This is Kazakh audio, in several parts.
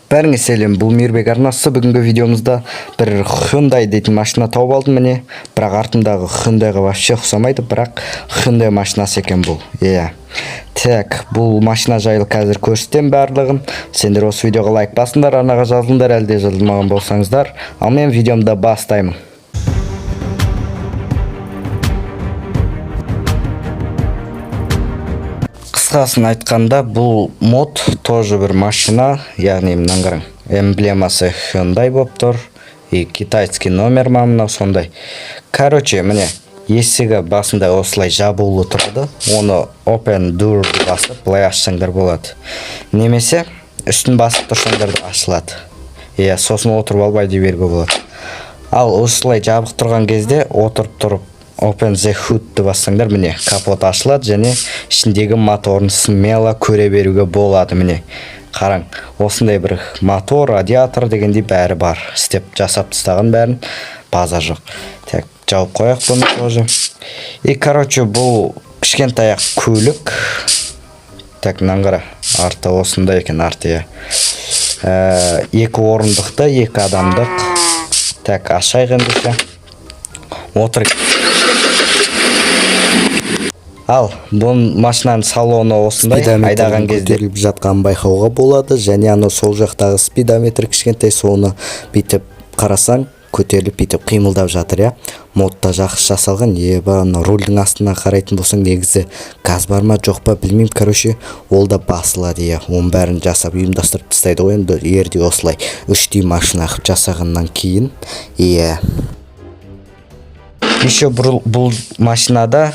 Бәріңе сәлем, бұл Мейірбек арнасы. Бүгінгі видеомызда бір Hyundai дейтін машина тауып алдым міне. Бірақ артымдағы Hyundaiға вообще ұқсамайды, бірақ Hyundai машинасы екен бұл. Так, бұл машина жайлы қазір көрсетем барлығын. Сендер осы видеоға лайк басыңдар, арнаға жазылыңдар, әлде жазылмаған болсаңыздар. Ал мен видеомда бастаймын. Қысқасын айтқанда, бұл мод тоже бір машина, яғни мынаны қараң, эмблемасы Hyundai болып тұр, и китайский номер мынау сондай. Короче, міне есігі басында осылай жабулы тұрады. Оны open door басып, былай ашсаңдар болады. Немесе үстін басып тұрсаңдар да ашылады. Сосын отырып албай дей беруге болады. Ал осылай жабық тұрған кезде отырып тұрып Open the hood бассаңдар, міне капот ашылады және ішіндегі моторын смело көре беруге болады. Міне қараң, осындай бір мотор, радиатор дегендей бәрі бар. Істеп жасап тастаған бәрін, база жоқ. Так, жауып қояқ бұны тоже. И короче, бұл кішкентай көлік. Так, мынаны қара, арты осындай екен, арты. Екі орындықты, екі адамдық. Так, ашайық ендеше. Отыр. Ал, бұл машинаның салоны осындай, айдаған кезде көтеріліп жатқан байқауға болады, және аны сол жақтағы спидометр кішкентай, соны бүйтіп қарасаң, көтеріліп бүйтіп қимылдап жатыр. Модта жақсы жасалған. Рульдің астына қарайтын болсаң, негізі газ бар ма, жоқ па білмеймін. Короче, ол да басылады. Оның бәрін жасап ұйымдастырып тастайды ғой. Енді ерде осылай 3D машина қып жасағаннан кейін. Еще бұл машинада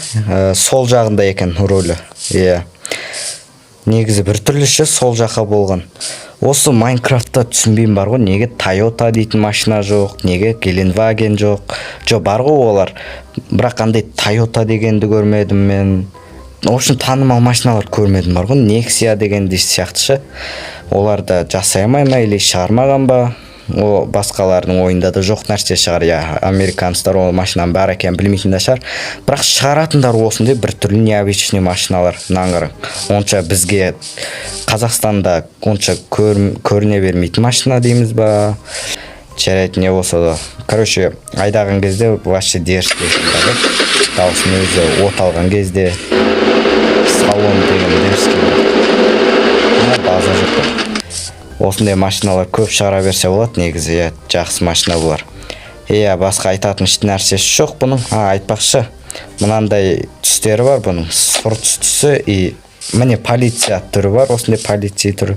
сол жағында екен рөлі. Негізі бір түрліше сол жаққа болған. Осы Майнкрафтта түсінбеймін бар ғой, неге Toyota дейтін машина жоқ, неге Gelenwagen жоқ. Бар ғой олар. Бірақ қандай Toyota дегенді көрмедім мен. В общем, танымал машиналар көрмедім бар ғой. Nexia дегенді сияқтышы. Оларды жасай ма или шығармаған ба? О басқалардың ойында да жоқ нәрсе шығар. Американецтер ол машинаның бар екенін білмейтін де шығар. Бірақ шығаратындар осындай бір түрлі необычный машиналар. Наңғырың. Онша бізге Қазақстанда онша көріне бермейтін машина дейміз ба? Жарайды, не болса да. Короче, айдаған кезде вообще дерзкий екен. Дауысын өзі от алған кезде салон деген дерзкий. База жоқ. Осындай машиналар көп шығара берсе болады, негізі жақсы машина бұлар. Басқа айтатын нәрсесі жоқ бұның. Айтпақшы, мынандай түстері бар бұның. Сұр түстісі, и міне полиция түрі бар, осындай полиция түрі.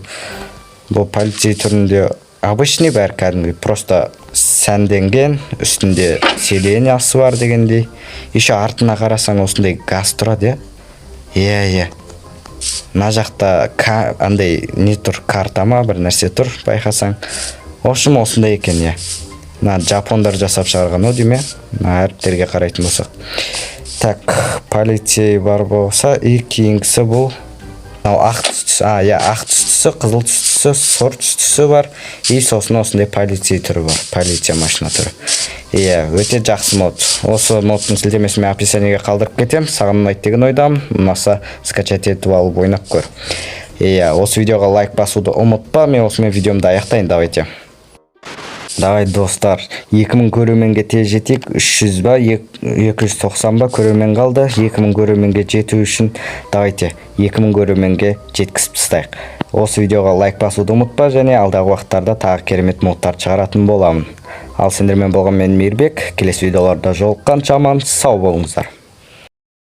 Бұл полиция түрінде обычный бәрі кәдімгі, просто сәнденген, үстінде селениясы бар дегендей. Еще артына қарасаң осындай газ тұрады. Мына жақта андай не тұр, карта ма бір нәрсе тұр, байқасаң. В общем, осындай екен. Жапондар жасап шығарған, деме. Әріптерге қарайтын болсақ. Так, полиция бар болса, и кейінгісі бұл ақ түстісі, қызыл түстісі, сұр түстісі бар. И сосын осындай полиция түрі бар, полиция машина түрі. Өте жақсы мод. Осы модтың сілтемесін мен описаниеге қалдырып кетем. Саған ұнайды деген ойдамын. Ұнаса скачать етіп алып ойнап көр. Осы видеоға лайк басуды ұмытпа. Мен осымен видеомды аяқтайын. Давай достар, 2000 көрерменге тез жетейік. 300 ба, 290 ба көрермен қалды. 2000 көрерменге жету үшін давайте 2000 көрерменге жеткізіп тастайық. Осы видеоға лайк басуды ұмытпа, және алдағы уақыттарда тағы керемет модтар шығаратын боламын. Ал сендермен болған мен Мейірбек. Келесі видеоларда жолыққанша аман сау болыңыздар.